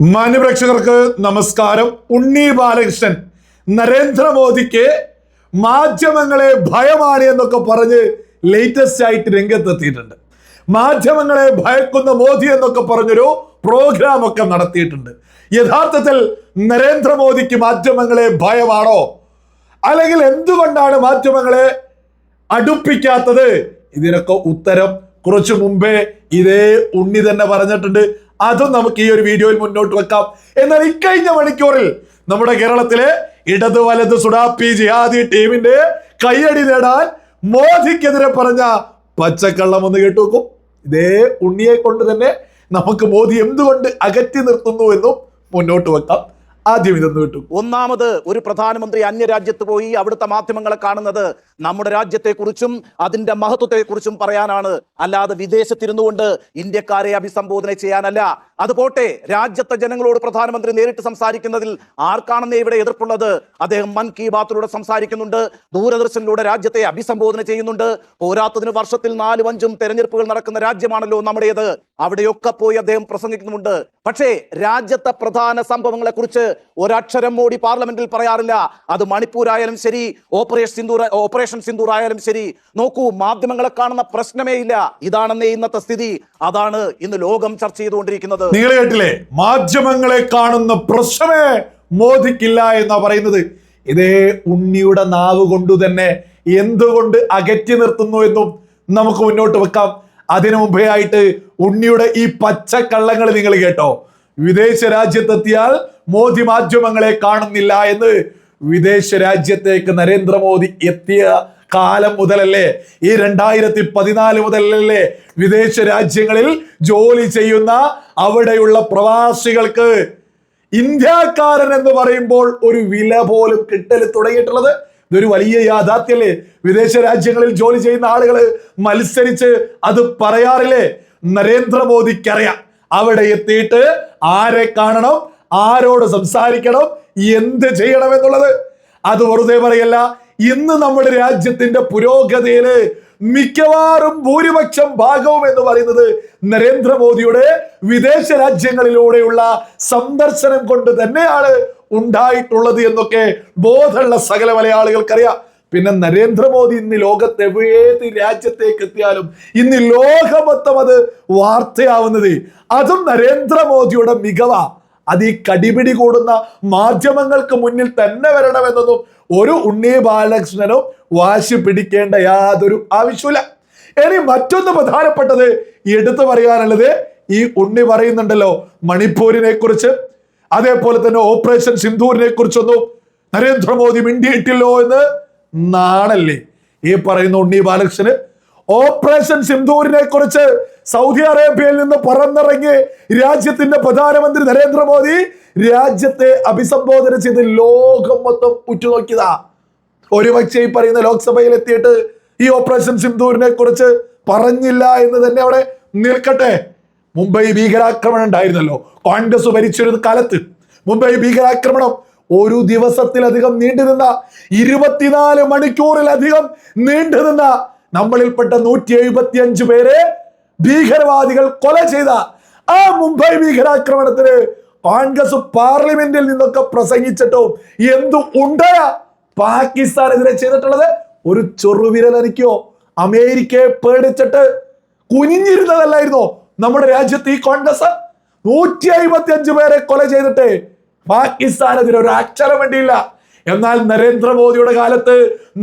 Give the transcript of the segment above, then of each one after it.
മാന്യപ്രേക്ഷകർക്ക് നമസ്കാരം. ഉണ്ണി ബാലകൃഷ്ണൻ നരേന്ദ്രമോദിക്ക് മാധ്യമങ്ങളെ ഭയമാണ് എന്നൊക്കെ പറഞ്ഞ് ലേറ്റസ്റ്റ് ആയിട്ട് രംഗത്തെത്തിയിട്ടുണ്ട്. മാധ്യമങ്ങളെ ഭയക്കുന്ന മോദി എന്നൊക്കെ പറഞ്ഞൊരു പ്രോഗ്രാം ഒക്കെ നടത്തിയിട്ടുണ്ട്. യഥാർത്ഥത്തിൽ നരേന്ദ്രമോദിക്ക് മാധ്യമങ്ങളെ ഭയമാണോ, അല്ലെങ്കിൽ എന്തുകൊണ്ടാണ് മാധ്യമങ്ങളെ അടുപ്പിക്കാത്തത്? ഇതിനൊക്കെ ഉത്തരം കുറച്ചു മുമ്പേ ഇതേ ഉണ്ണി തന്നെ പറഞ്ഞിട്ടുണ്ട്. അതും നമുക്ക് ഈ ഒരു വീഡിയോയിൽ മുന്നോട്ട് വെക്കാം. എന്നാൽ ഇക്കഴിഞ്ഞ മണിക്കൂറിൽ നമ്മുടെ കേരളത്തിലെ ഇടത് വലത് സുഡാപ്പി ജിഹാദി ടീമിന്റെ കയ്യടി നേടാൻ മോദിക്കെതിരെ പറഞ്ഞ പച്ചക്കള്ളം ഒന്ന് കേട്ടു നോക്കും. ഇതേ ഉണ്ണിയെ കൊണ്ട് തന്നെ നമുക്ക് മോദി എന്തുകൊണ്ട് അകറ്റി നിർത്തുന്നു എന്നും മുന്നോട്ട് വെക്കാം. ആദ്യം ഇതൊന്ന് കിട്ടും. ഒന്നാമത്, ഒരു പ്രധാനമന്ത്രി അന്യരാജ്യത്ത് പോയി അവിടുത്തെ മാധ്യമങ്ങളെ കാണുന്നത് നമ്മുടെ രാജ്യത്തെക്കുറിച്ചും അതിന്റെ മഹത്വത്തെക്കുറിച്ചും പറയാനാണ്, അല്ലാതെ വിദേശത്തിരുന്നു കൊണ്ട് ഇന്ത്യക്കാരെ അഭിസംബോധന ചെയ്യാനല്ല. അത് പോട്ടെ, രാജ്യത്തെ ജനങ്ങളോട് പ്രധാനമന്ത്രി നേരിട്ട് സംസാരിക്കുന്നതിൽ ആർക്കാണെന്നേ ഇവിടെ എതിർപ്പുള്ളത്? അദ്ദേഹം മൻ കി ബാത്തിലൂടെ സംസാരിക്കുന്നുണ്ട്, ദൂരദർശനിലൂടെ രാജ്യത്തെ അഭിസംബോധന ചെയ്യുന്നുണ്ട്. പോരാത്തതിന് വർഷത്തിൽ 4-5 തെരഞ്ഞെടുപ്പുകൾ നടക്കുന്ന രാജ്യമാണല്ലോ നമ്മുടേത്. അവിടെയൊക്കെ പോയി അദ്ദേഹം പ്രസംഗിക്കുന്നുണ്ട്. പക്ഷേ രാജ്യത്തെ പ്രധാന സംഭവങ്ങളെ കുറിച്ച് ഒരക്ഷരം മോഡി പാർലമെന്റിൽ പറയാറില്ല. അത് മണിപ്പൂർ ആയാലും ശരി, ഓപ്പറേഷൻ സിന്ദൂർ ആയാലും ശരി. നോക്കൂ, മാധ്യമങ്ങളെ കാണുന്ന പ്രശ്നമേ ഇല്ല. ഇതാണെന്നേ ഇന്നത്തെ സ്ഥിതി. അതാണ് ഇന്ന് ലോകം ചർച്ച ചെയ്തുകൊണ്ടിരിക്കുന്നത്. നിങ്ങൾ കേട്ടില്ലേ, മാധ്യമങ്ങളെ കാണുന്ന പ്രശ്നമേ മോദിക്കില്ല എന്നാ പറയുന്നത്. ഇതേ ഉണ്ണിയുടെ നാവ് കൊണ്ടു തന്നെ എന്തുകൊണ്ട് അകറ്റി നിർത്തുന്നു എന്നും നമുക്ക് മുന്നോട്ട് വെക്കാം. അതിനു മുമ്പേ ആയിട്ട് ഉണ്ണിയുടെ ഈ പച്ചക്കള്ളങ്ങൾ നിങ്ങൾ കേട്ടോ. വിദേശ രാജ്യത്തെത്തിയാൽ മോദി മാധ്യമങ്ങളെ കാണുന്നില്ല എന്ന്. വിദേശ രാജ്യത്തേക്ക് നരേന്ദ്രമോദി എത്തിയ കാലം മുതലല്ലേ, ഈ 2014 മുതലല്ലേ വിദേശ രാജ്യങ്ങളിൽ ജോലി ചെയ്യുന്ന അവിടെയുള്ള പ്രവാസികൾക്ക് ഇന്ത്യക്കാരൻ എന്ന് പറയുമ്പോൾ ഒരു വില പോലും കിട്ടൽ തുടങ്ങിയിട്ടുള്ളത്? ഇതൊരു വലിയ യാഥാർത്ഥ്യല്ലേ? വിദേശ രാജ്യങ്ങളിൽ ജോലി ചെയ്യുന്ന ആളുകൾ മത്സരിച്ച് അത് പറയാറില്ലേ? നരേന്ദ്രമോദിക്കറിയാം അവിടെ എത്തിയിട്ട് ആരെ കാണണം, ആരോട് സംസാരിക്കണം, എന്ത് ചെയ്യണം എന്നുള്ളത്. അത് വെറുതെ പറയല്ല. ഇന്ന് നമ്മുടെ രാജ്യത്തിന്റെ പുരോഗതിയില് മിക്കവാറും ഭൂരിപക്ഷം ഭാഗവും എന്ന് പറയുന്നത് നരേന്ദ്രമോദിയുടെ വിദേശ രാജ്യങ്ങളിലൂടെയുള്ള സന്ദർശനം കൊണ്ട് തന്നെയാണ് ഉണ്ടായിട്ടുള്ളത് എന്നൊക്കെ ബോധമുള്ള സകല മലയാളികൾക്കറിയാം. പിന്നെ നരേന്ദ്രമോദി ഇന്ന് ലോകത്തെ ഏത് രാജ്യത്തേക്ക് എത്തിയാലും ഇന്ന് ലോകമൊത്തം അത് വാർത്തയാവുന്നത് അതും നരേന്ദ്രമോദിയുടെ മികവാ. അത് ഈ കടിപിടി കൂടുന്ന മാധ്യമങ്ങൾക്ക് മുന്നിൽ തന്നെ വരണമെന്നൊന്നും ഒരു ഉണ്ണി ബാലകൃഷ്ണനും വാശി പിടിക്കേണ്ട യാതൊരു ആവശ്യമില്ല. ഇനി മറ്റൊന്ന് പ്രധാനപ്പെട്ടത് എടുത്തു പറയാനുള്ളത്, ഈ ഉണ്ണി പറയുന്നുണ്ടല്ലോ മണിപ്പൂരിനെ കുറിച്ച്, അതേപോലെ തന്നെ ഓപ്പറേഷൻ സിന്ദൂരിനെ കുറിച്ചൊന്നും നരേന്ദ്രമോദി മിണ്ടിയിട്ടില്ലോ എന്ന്. നാണല്ലേ ഈ പറയുന്ന ഉണ്ണി ബാലകൃഷ്ണന്? ഓപ്പറേഷൻ സിന്ദൂരിനെ കുറിച്ച് സൗദി അറേബ്യയിൽ നിന്ന് പറന്നിറങ്ങി രാജ്യത്തിന്റെ പ്രധാനമന്ത്രി നരേന്ദ്രമോദി രാജ്യത്തെ അഭിസംബോധന ചെയ്ത് ലോകം മൊത്തം ഉറ്റുനോക്കിയതാ. ഒരുപക്ഷെ ഈ പറയുന്ന ലോക്സഭയിൽ എത്തിയിട്ട് ഈ ഓപ്പറേഷൻ സിന്ദൂരിനെ കുറിച്ച് പറഞ്ഞില്ല എന്ന് തന്നെ അവിടെ നിൽക്കട്ടെ. മുംബൈ ഭീകരാക്രമണം ഉണ്ടായിരുന്നല്ലോ കോൺഗ്രസ് ഭരിച്ചിരുന്ന കാലത്ത്. മുംബൈ ഭീകരാക്രമണം ഒരു ദിവസത്തിലധികം നീണ്ടുനിന്ന, 24 മണിക്കൂറിലധികം നീണ്ടുനിന്ന, നമ്മളിൽപ്പെട്ട 175 പേരെ ഭീകരവാദികൾ കൊല ചെയ്ത ആ മുംബൈ ഭീകരാക്രമണത്തിന് കോൺഗ്രസ് പാർലമെന്റിൽ നിന്നൊക്കെ പ്രസംഗിച്ചിട്ടോ എന്തു ഉണ്ടായ പാകിസ്ഥാനെതിരെ ചെയ്തിട്ടുള്ളത്? ഒരു ചെറുവിരലനിക്കോ അമേരിക്കയെ പേടിച്ചിട്ട് കുനിഞ്ഞിരുന്നതല്ലായിരുന്നോ നമ്മുടെ രാജ്യത്ത് ഈ കോൺഗ്രസ്? 155 പേരെ കൊല ചെയ്തിട്ട് പാകിസ്ഥാനെതിരെ ഒരു അക്ഷരം വേണ്ടിയില്ല. എന്നാൽ നരേന്ദ്രമോദിയുടെ കാലത്ത്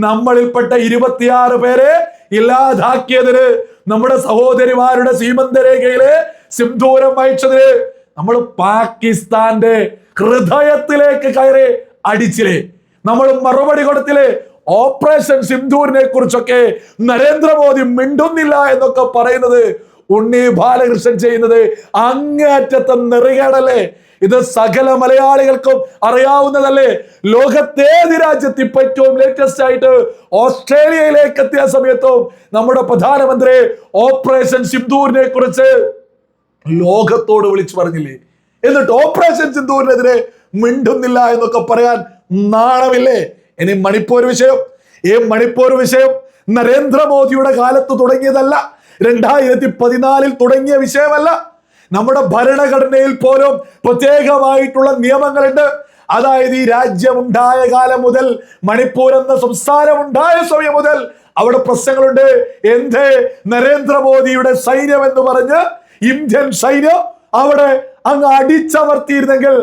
നമ്മളിൽപ്പെട്ട 26 പേരെ ഇല്ലാതാക്കിയതിന്, നമ്മുടെ സഹോദരിമാരുടെ സീമന്തരേഖയിലെ സിന്ദൂരം അയച്ചതിന് നമ്മൾ പാകിസ്ഥാന്റെ ഹൃദയത്തിലേക്ക് കയറി അടിച്ചില്ലേ? നമ്മൾ മറുപടി കൊടുത്തില്ലേ? ഓപ്പറേഷൻ സിന്ദൂരിനെ കുറിച്ചൊക്കെ നരേന്ദ്രമോദി മിണ്ടുന്നില്ല എന്നൊക്കെ പറയുന്നത് ഉണ്ണി ബാലകൃഷ്ണൻ ചെയ്യുന്നത് അങ്ങേയറ്റത്തെ നെറികേടല്ലേ? ഇത് സകല മലയാളികൾക്കും അറിയാവുന്നതല്ലേ? ലോകത്തേത് രാജ്യത്ത് ഇപ്പൊ ഏറ്റവും ലേറ്റസ്റ്റ് ആയിട്ട് ഓസ്ട്രേലിയയിലേക്ക് എത്തിയ സമയത്തും നമ്മുടെ പ്രധാനമന്ത്രി ഓപ്പറേഷൻ സിന്ദൂരിനെ കുറിച്ച് ലോകത്തോട് വിളിച്ചു പറഞ്ഞില്ലേ? എന്നിട്ട് ഓപ്പറേഷൻ സിന്ദൂരിനെതിരെ മിണ്ടുന്നില്ല എന്നൊക്കെ പറയാൻ നാണമില്ലേ? ഇനി മണിപ്പൂർ വിഷയം. ഈ മണിപ്പൂർ വിഷയം നരേന്ദ്രമോദിയുടെ കാലത്ത് തുടങ്ങിയതല്ല, 2014 തുടങ്ങിയ വിഷയമല്ല. നമ്മുടെ ഭരണഘടനയിൽ പോലും പ്രത്യേകമായിട്ടുള്ള നിയമങ്ങളുണ്ട്. അതായത് ഈ രാജ്യമുണ്ടായ കാലം മുതൽ, മണിപ്പൂർ എന്ന സംസ്ഥാനം ഉണ്ടായ സമയം മുതൽ അവിടെ പ്രശ്നങ്ങളുണ്ട്. എന്ത് നരേന്ദ്രമോദിയുടെ സൈന്യം എന്ന് പറഞ്ഞ് ഇന്ത്യൻ സൈന്യം അവിടെ അങ്ങ് അടിച്ചമർത്തിയിരുന്നെങ്കിൽ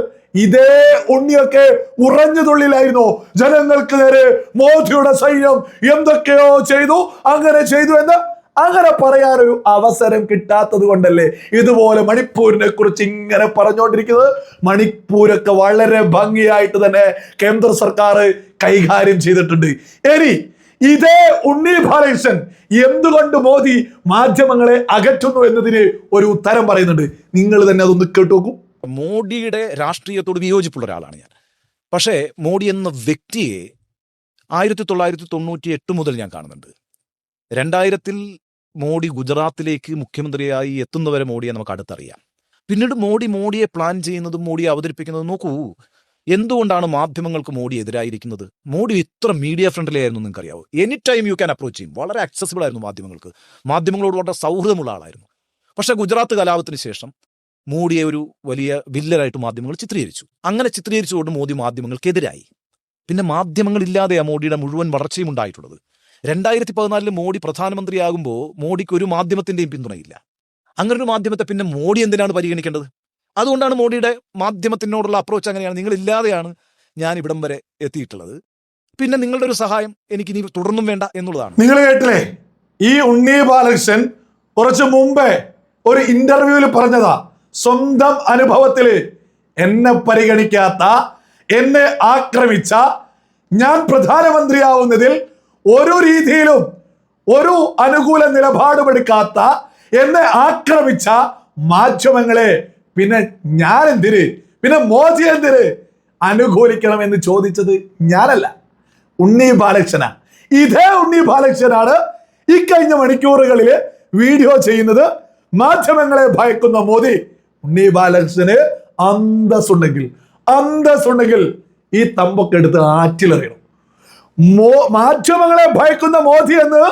ഇതേ ഉണ്ണിയൊക്കെ ഉറഞ്ഞു തുള്ളിലായിരുന്നു. ജനങ്ങൾക്ക് നേരെ മോദിയുടെ സൈന്യം എന്തൊക്കെയോ ചെയ്തു, അങ്ങനെ ചെയ്തു എന്ന് അങ്ങനെ പറയാനൊരു അവസരം കിട്ടാത്തത് കൊണ്ടല്ലേ ഇതുപോലെ മണിപ്പൂരിനെ കുറിച്ച് ഇങ്ങനെ പറഞ്ഞുകൊണ്ടിരിക്കുന്നത്. മണിപ്പൂരൊക്കെ വളരെ ഭംഗിയായിട്ട് തന്നെ കേന്ദ്ര സർക്കാർ കൈകാര്യം ചെയ്തിട്ടുണ്ട്. ഇനി ഇതേ ഉണ്ണി ബാലകൃഷ്ണൻ എന്തുകൊണ്ട് മോദി മാധ്യമങ്ങളെ അകറ്റുന്നു എന്നതിന് ഒരു ഉത്തരം പറയുന്നുണ്ട്. നിങ്ങൾ തന്നെ അതൊന്ന് കേട്ടുനോക്കൂ. മോഡിയുടെ രാഷ്ട്രീയത്തോട് വിയോജിപ്പുള്ള ഒരാളാണ് ഞാൻ. പക്ഷേ മോഡി എന്ന വ്യക്തിയെ 1998 മുതൽ ഞാൻ കാണുന്നുണ്ട്. 2000 മോഡി ഗുജറാത്തിലേക്ക് മുഖ്യമന്ത്രിയായി എത്തുന്നവരെ മോഡിയെ നമുക്ക് അടുത്തറിയാം. പിന്നീട് മോഡിയെ പ്ലാൻ ചെയ്യുന്നതും മോഡിയെ അവതരിപ്പിക്കുന്നതും നോക്കൂ. എന്തുകൊണ്ടാണ് മാധ്യമങ്ങൾക്ക് മോഡി എതിരായിരിക്കുന്നത്? മോഡി ഇത്ര മീഡിയ ഫ്രണ്ട്ലി ആയിരുന്നു നിങ്ങൾക്കറിയാവോ? Any time you can approach ചെയ്യും. വളരെ ആക്സസിബിൾ ആയിരുന്നു മാധ്യമങ്ങൾക്ക്. മാധ്യമങ്ങളോട് വളരെ സൗഹൃദമുള്ള ആളായിരുന്നു. പക്ഷേ ഗുജറാത്ത് കലാപത്തിന് ശേഷം മോഡിയെ ഒരു വലിയ വില്ലനായിട്ട് മാധ്യമങ്ങൾ ചിത്രീകരിച്ചു. അങ്ങനെ ചിത്രീകരിച്ചുകൊണ്ട് മോദി മാധ്യമങ്ങൾക്കെതിരായി. പിന്നെ മാധ്യമങ്ങളില്ലാതെയാണ് മോഡിയുടെ മുഴുവൻ വളർച്ചയും ഉണ്ടായിട്ടുള്ളത്. 2014 മോഡി പ്രധാനമന്ത്രിയാകുമ്പോൾ മോഡിക്ക് ഒരു മാധ്യമത്തിന്റെയും പിന്തുണയില്ല. അങ്ങനെ ഒരു മാധ്യമത്തെ പിന്നെ മോഡി എന്തിനാണ് പരിഗണിക്കേണ്ടത്? അതുകൊണ്ടാണ് മോഡിയുടെ മാധ്യമത്തിനോടുള്ള അപ്രോച്ച് അങ്ങനെയാണ്. നിങ്ങളില്ലാതെയാണ് ഞാൻ ഇവിടം വരെ എത്തിയിട്ടുള്ളത്. പിന്നെ നിങ്ങളുടെ ഒരു സഹായം എനിക്ക് ഇനി തുടർന്നും വേണ്ട എന്നുള്ളതാണ്. നിങ്ങൾ കേട്ടില്ലേ? ഈ ഉണ്ണി ബാലകൃഷ്ണൻ കുറച്ചു മുമ്പേ ഒരു ഇന്റർവ്യൂവിൽ പറഞ്ഞതാ, സ്വന്തം അനുഭവത്തില് എന്നെ പരിഗണിക്കാത്ത, എന്നെ ആക്രമിച്ച, ഞാൻ പ്രധാനമന്ത്രിയാവുന്നതിൽ ഒരു രീതിയിലും ഒരു അനുകൂല നിലപാടുമെടുക്കാത്ത, എന്നെ ആക്രമിച്ച മാധ്യമങ്ങളെ പിന്നെ ഞാൻ എന്തിന്, പിന്നെ മോദി എന്തിന് അനുകൂലിക്കണം എന്ന് ചോദിച്ചത് ഞാനല്ല, ഉണ്ണി ബാലകൃഷ്ണനാ. ഇതേ ഉണ്ണി ബാലകൃഷ്ണനാണ് ഇക്കഴിഞ്ഞ മണിക്കൂറുകളിൽ വീഡിയോ ചെയ്യുന്നത്. മാധ്യമങ്ങളെ ഭയക്കുന്ന മോദി. ഉണ്ണി ബാലകൃഷ്ണന് അന്തസ്സുണ്ടെങ്കിൽ ഈ തമ്പൊക്കെ എടുത്ത് ആറ്റിലെറിയണം. മാധ്യമങ്ങളെ ഭയക്കുന്ന മോദി എന്ന്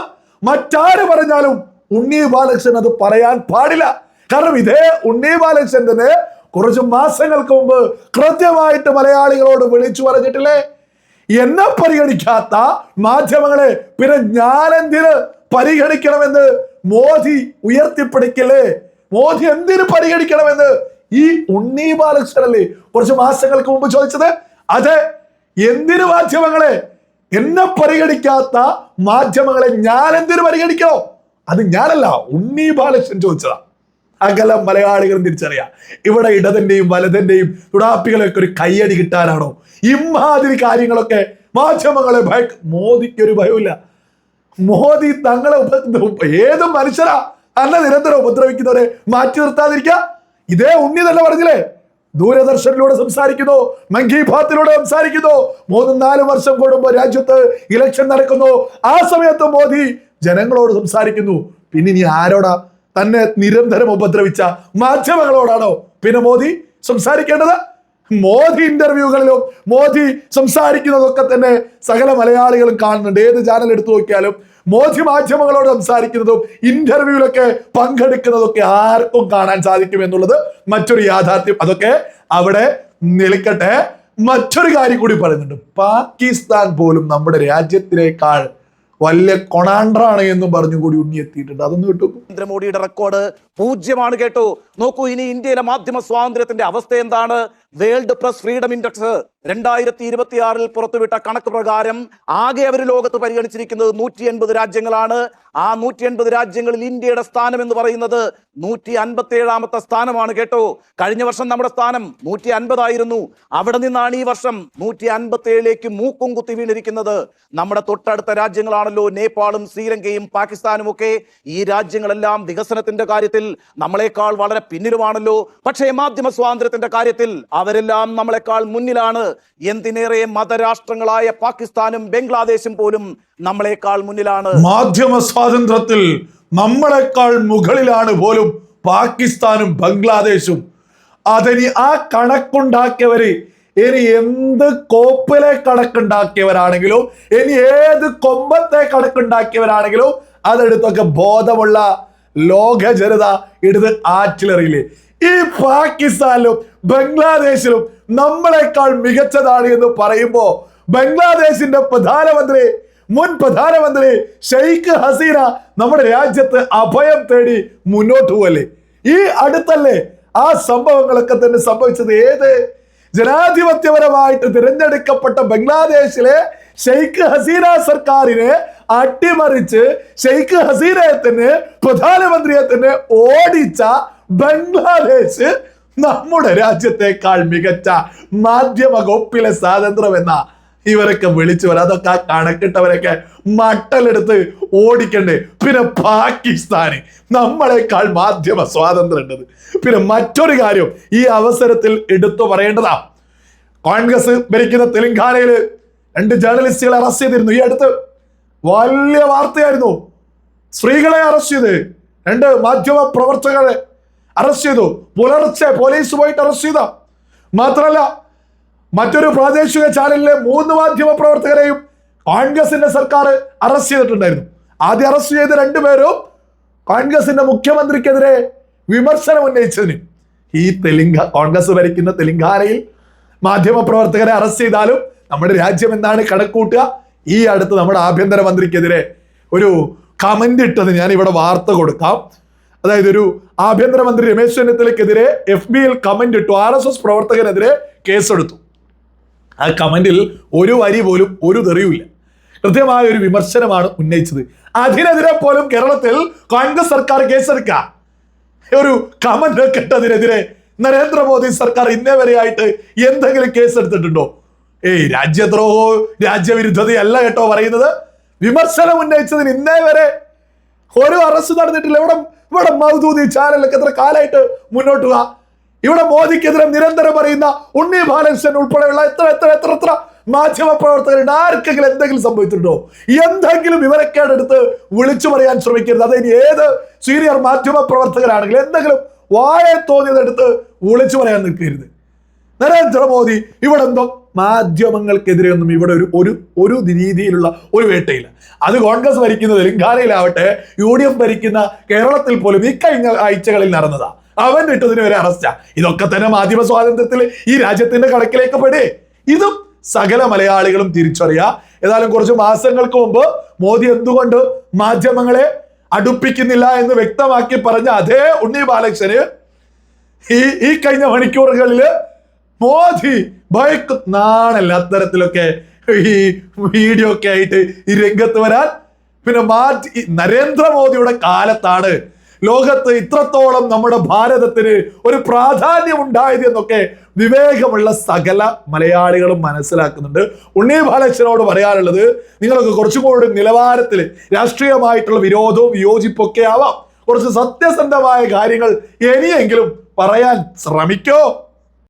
മറ്റാര് പറഞ്ഞാലും ഉണ്ണി ബാലകൃഷ്ണൻ അത് പറയാൻ പാടില്ല. കാരണം ഇതേ ഉണ്ണി ബാലകൃഷ്ണൻ തന്നെ കുറച്ച് മാസങ്ങൾക്ക് മുമ്പ് കൃത്യമായിട്ട് മലയാളികളോട് വിളിച്ചു പറഞ്ഞിട്ടില്ലേ, എന്നെ പരിഗണിക്കാത്ത മാധ്യമങ്ങളെ പിന്നെ ഞാനെന്തിന് പരിഗണിക്കണമെന്ന് മോദി ഉയർത്തിപ്പിടിക്കില്ലേ? മോദി എന്തിനു പരിഗണിക്കണമെന്ന് ഈ ഉണ്ണി ബാലകൃഷ്ണനല്ലേ കുറച്ച് മാസങ്ങൾക്ക് മുമ്പ് ചോദിച്ചത്? അതെ, എന്തിനു മാധ്യമങ്ങളെ, എന്നെ പരിഗണിക്കാത്ത മാധ്യമങ്ങളെ ഞാൻ എന്തിനു പരിഗണിക്കണോ? അത് ഞാനല്ല, ഉണ്ണി ബാലകൃഷ്ണൻ ചോദിച്ചതാ. അകലം മലയാളികളും തിരിച്ചറിയാം. ഇവിടെ ഇടതിന്റെയും വലതിന്റെയും തുടാപ്പികളൊക്കെ ഒരു കയ്യടി കിട്ടാനാണോ ഇമാതിരി കാര്യങ്ങളൊക്കെ മാധ്യമങ്ങളെ മോദിക്ക് ഒരു ഭയമില്ല. മോദി തങ്ങളെ ഏത് മനുഷ്യരാ അല്ല നിരന്തരം ഉപദ്രവിക്കുന്നവരെ മാറ്റി നിർത്താതിരിക്കുക? ഇതേ ഉണ്ണി തന്നെ പറഞ്ഞില്ലേ, ദൂരദർശനിലൂടെ സംസാരിക്കുന്നു, മൻ കി ബാത്തിലൂടെ സംസാരിക്കുന്നു. 3-4 വർഷം കൂടുമ്പോൾ രാജ്യത്ത് ഇലക്ഷൻ നടക്കുന്നു. ആ സമയത്ത് മോദി ജനങ്ങളോട് സംസാരിക്കുന്നു. പിന്നെ ഇനി ആരോടാ? തന്നെ നിരന്തരം ഉപദ്രവിച്ച മാധ്യമങ്ങളോടാണോ പിന്നെ മോദി സംസാരിക്കേണ്ടത്? മോദി ഇന്റർവ്യൂകളിലും മോദി സംസാരിക്കുന്നതൊക്കെ തന്നെ സകല മലയാളികളും കാണുന്നുണ്ട്. ഏത് ചാനൽ എടുത്തു നോക്കിയാലും മോദി മാധ്യമങ്ങളോട് സംസാരിക്കുന്നതും ഇന്റർവ്യൂവിലൊക്കെ പങ്കെടുക്കുന്നതൊക്കെ ആർക്കും കാണാൻ സാധിക്കും എന്നുള്ളത് മറ്റൊരു യാഥാർത്ഥ്യം. അതൊക്കെ അവിടെ നിൽക്കട്ടെ. മറ്റൊരു കാര്യം കൂടി പറയുന്നുണ്ട്. പാകിസ്ഥാൻ പോലും നമ്മുടെ രാജ്യത്തിനേക്കാൾ വലിയ കൊണാണ്ടറാണ് എന്നും പറഞ്ഞുകൂടി ഉണ്ണി എത്തിയിട്ടുണ്ട്. അതൊന്നും കേട്ടു. നരേന്ദ്രമോദിയുടെ റെക്കോർഡ് 0 കേട്ടോ. നോക്കൂ, ഇനി ഇന്ത്യയിലെ മാധ്യമ സ്വാതന്ത്ര്യത്തിന്റെ അവസ്ഥ എന്താണ്? വേൾഡ് പ്രസ് ഫ്രീഡം ഇൻഡെക്സ് 2026 പുറത്തുവിട്ട കണക്ക് പ്രകാരം ആകെ അവർ ലോകത്ത് പരിഗണിച്ചിരിക്കുന്നത് 180 രാജ്യങ്ങളാണ്. ആ 180 രാജ്യങ്ങളിൽ ഇന്ത്യയുടെ സ്ഥാനം എന്ന് പറയുന്നത് 157ാമത്തെ സ്ഥാനമാണ് കേട്ടോ. കഴിഞ്ഞ വർഷം നമ്മുടെ സ്ഥാനം 150 ആയിരുന്നു. അവിടെ നിന്നാണ് ഈ വർഷം 157ലേക്ക് മൂക്കും കുത്തി വീണിരിക്കുന്നത്. നമ്മുടെ തൊട്ടടുത്ത രാജ്യങ്ങളാണല്ലോ നേപ്പാളും ശ്രീലങ്കയും പാകിസ്ഥാനും ഒക്കെ. ഈ രാജ്യങ്ങളെല്ലാം വികസനത്തിന്റെ കാര്യത്തിൽ നമ്മളെക്കാൾ വളരെ പിന്നിലുമാണല്ലോ. പക്ഷേ മാധ്യമ സ്വാതന്ത്ര്യത്തിന്റെ കാര്യത്തിൽ അവരെല്ലാം നമ്മളെക്കാൾ മുന്നിലാണ്. എന്തിനേറെ മതരാഷ്ട്രങ്ങളായ പാകിസ്ഥാനും ബംഗ്ലാദേശും പോലും നമ്മളെക്കാൾ മുന്നിലാണ്. മാധ്യമ സ്വാതന്ത്ര്യത്തിൽ നമ്മളെക്കാൾ മുകളിലാണ് പോലും പാകിസ്ഥാനും ബംഗ്ലാദേശും. അതിനി ആ കണക്കുണ്ടാക്കിയവര് ഇനി എന്ത് കോപ്പിലെ കണക്കുണ്ടാക്കിയവരാണെങ്കിലും, ഇനി ഏത് കൊമ്പത്തെ കണക്കുണ്ടാക്കിയവരാണെങ്കിലും അതെടുത്തൊക്കെ ബോധമുള്ള ലോക ജനത എടുത്ത് ആറ്റിലറിയില്ലേ? ഈ പാകിസ്ഥാനിലും ബംഗ്ലാദേശിലും നമ്മളെക്കാൾ മികച്ചതാണ് എന്ന് പറയുമ്പോ ബംഗ്ലാദേശിന്റെ മുൻ പ്രധാനമന്ത്രി ഷെയ്ഖ് ഹസീന നമ്മുടെ രാജ്യത്ത് അഭയം തേടി മുന്നോട്ട് പോവല്ലേ? ഈ അടുത്തല്ലേ ആ സംഭവങ്ങളൊക്കെ തന്നെ സംഭവിച്ചത്? ഏത് ജനാധിപത്യപരമായിട്ട് തിരഞ്ഞെടുക്കപ്പെട്ട ബംഗ്ലാദേശിലെ ഷെയ്ഖ് ഹസീന സർക്കാരിനെ അട്ടിമറിച്ച് ഷെയ്ഖ് ഹസീനയെ തന്നെ പ്രധാനമന്ത്രിയെ തന്നെ ഓടിച്ച ബംഗ്ലാദേശ് നമ്മുടെ രാജ്യത്തെക്കാൾ മികച്ച മാധ്യമ ഗോപ്പിലെ സ്വാതന്ത്ര്യം എന്ന ഇവരൊക്കെ വിളിച്ചു വരാം. അതൊക്കെ ആ കണക്കിട്ടവരൊക്കെ മട്ടലെടുത്ത് ഓടിക്കണ്ടേ? പിന്നെ പാകിസ്ഥാന് നമ്മളെക്കാൾ മാധ്യമ സ്വാതന്ത്ര്യം ഉണ്ടത്. പിന്നെ മറ്റൊരു കാര്യം ഈ അവസരത്തിൽ എടുത്തു പറയേണ്ടതാ, കോൺഗ്രസ് ഭരിക്കുന്ന തെലങ്കാനയില് 2 ജേർണലിസ്റ്റുകളെ അറസ്റ്റ് ചെയ്തിരുന്നു. ഈ അടുത്ത് വലിയ വാർത്തയായിരുന്നു. സ്ത്രീകളെ അറസ്റ്റ് ചെയ്ത് 2 മാധ്യമ പ്രവർത്തകരെ അറസ്റ്റ് ചെയ്തു. പുലർച്ചെ പോലീസ് പോയിട്ട് അറസ്റ്റ് ചെയ്ത മാത്രമല്ല, മറ്റൊരു പ്രാദേശിക ചാനലിലെ 3 മാധ്യമ പ്രവർത്തകരെയും കോൺഗ്രസിന്റെ സർക്കാർ അറസ്റ്റ് ചെയ്തിട്ടുണ്ടായിരുന്നു. ആദ്യം അറസ്റ്റ് ചെയ്ത 2 പേരും കോൺഗ്രസിന്റെ മുഖ്യമന്ത്രിക്കെതിരെ വിമർശനം ഉന്നയിച്ചതിന്. ഈ കോൺഗ്രസ് ഭരിക്കുന്ന തെലങ്കാനയിൽ മാധ്യമ പ്രവർത്തകരെ അറസ്റ്റ് ചെയ്താലും നമ്മുടെ രാജ്യം എന്താണ് കണക്കൂട്ടുക? ഈ അടുത്ത് നമ്മുടെ ആഭ്യന്തരമന്ത്രിക്കെതിരെ ഒരു കമന്റ് ഇട്ടത് ഞാൻ ഇവിടെ വാർത്ത കൊടുക്കാം. അതായത് ഒരു ആഭ്യന്തരമന്ത്രി രമേശ് ചെന്നിത്തലയ്ക്കെതിരെ FB-യിൽ കമന്റ് ഇട്ടു. RSS പ്രവർത്തകനെതിരെ കേസെടുത്തു. ആ കമന്റിൽ ഒരു വരി പോലും ഒരു തെറിയുമില്ല. കൃത്യമായ ഒരു വിമർശനമാണ് ഉന്നയിച്ചത്. അതിനെതിരെ പോലും കേരളത്തിൽ കോൺഗ്രസ് സർക്കാർ കേസെടുക്കുക. ഒരു കമന്റ് ഇട്ടതിനെതിരെ നരേന്ദ്രമോദി സർക്കാർ ഇന്നേ വരെയായിട്ട് എന്തെങ്കിലും കേസെടുത്തിട്ടുണ്ടോ? രാജ്യദ്രോഹോ രാജ്യവിരുദ്ധതയല്ല കേട്ടോ പറയുന്നത്. വിമർശനം ഉന്നയിച്ചതിന് ഇന്നേ വരെ ഒരു അറസ്റ്റ് നടന്നിട്ടില്ല. ഇവിടെ മൗദൂദി ചാനലൊക്കെ എത്ര കാലമായിട്ട് മുന്നോട്ട് പോവാ. ഇവിടെ മോദിക്കെതിരെ നിരന്തരം പറയുന്ന ഉണ്ണി ബാലകൃഷ്ണൻ ഉൾപ്പെടെയുള്ള എത്ര മാധ്യമ പ്രവർത്തകരുണ്ട്. ആർക്കെങ്കിലും എന്തെങ്കിലും സംഭവിച്ചിട്ടുണ്ടോ? എന്തെങ്കിലും വിവരക്കേടെടുത്ത് വിളിച്ചു പറയാൻ ശ്രമിക്കരുത്. അത് ഇനി ഏത് സീനിയർ മാധ്യമ പ്രവർത്തകരാണെങ്കിലും എന്തെങ്കിലും വായെ തോന്നിയതെടുത്ത് വിളിച്ചു പറയാൻ നിൽക്കരുത്. നരേന്ദ്രമോദി ഇവിടെ എന്തോ മാധ്യമങ്ങൾക്കെതിരെ ഒന്നും ഇവിടെ ഒരു രീതിയിലുള്ള ഒരു വേട്ടയില്ല. അത് കോൺഗ്രസ് ഭരിക്കുന്ന തെലങ്കാനയിലാവട്ടെ, UDF ഭരിക്കുന്ന കേരളത്തിൽ പോലും ഈ കഴിഞ്ഞ ആഴ്ചകളിൽ നടന്നതാ. അവൻ ഇട്ടതിന് വരെ അറസ്റ്റാ. ഇതൊക്കെ തന്നെ മാധ്യമ സ്വാതന്ത്ര്യത്തിൽ ഈ രാജ്യത്തിന്റെ കണക്കിലേക്ക് പെടേ. ഇതും സകല മലയാളികളും തിരിച്ചറിയാ. ഏതായാലും കുറച്ച് മാസങ്ങൾക്ക് മുമ്പ് മോദി എന്തുകൊണ്ട് മാധ്യമങ്ങളെ അടുപ്പിക്കുന്നില്ല എന്ന് വ്യക്തമാക്കി പറഞ്ഞ അതേ ഉണ്ണി ബാലകൃഷ്ണന് ഈ കഴിഞ്ഞ മണിക്കൂറുകളില് മോദി നാണല്ല അത്തരത്തിലൊക്കെ ഈ വീഡിയോ ഒക്കെ ആയിട്ട് ഈ രംഗത്ത് വരാൻ. പിന്നെ നരേന്ദ്രമോദിയുടെ കാലത്താണ് ലോകത്ത് ഇത്രത്തോളം നമ്മുടെ ഭാരതത്തിന് ഒരു പ്രാധാന്യം ഉണ്ടായത് എന്നൊക്കെ വിവേകമുള്ള സകല മലയാളികളും മനസ്സിലാക്കുന്നുണ്ട്. ഉണ്ണി ബാലകൃഷ്ണനോട് പറയാനുള്ളത്, നിങ്ങളൊക്കെ കുറച്ചും കൂടി നിലവാരത്തിൽ രാഷ്ട്രീയമായിട്ടുള്ള വിരോധവും വിയോജിപ്പൊക്കെ ആവാം, കുറച്ച് സത്യസന്ധമായ കാര്യങ്ങൾ ഇനിയെങ്കിലും പറയാൻ ശ്രമിക്കോ.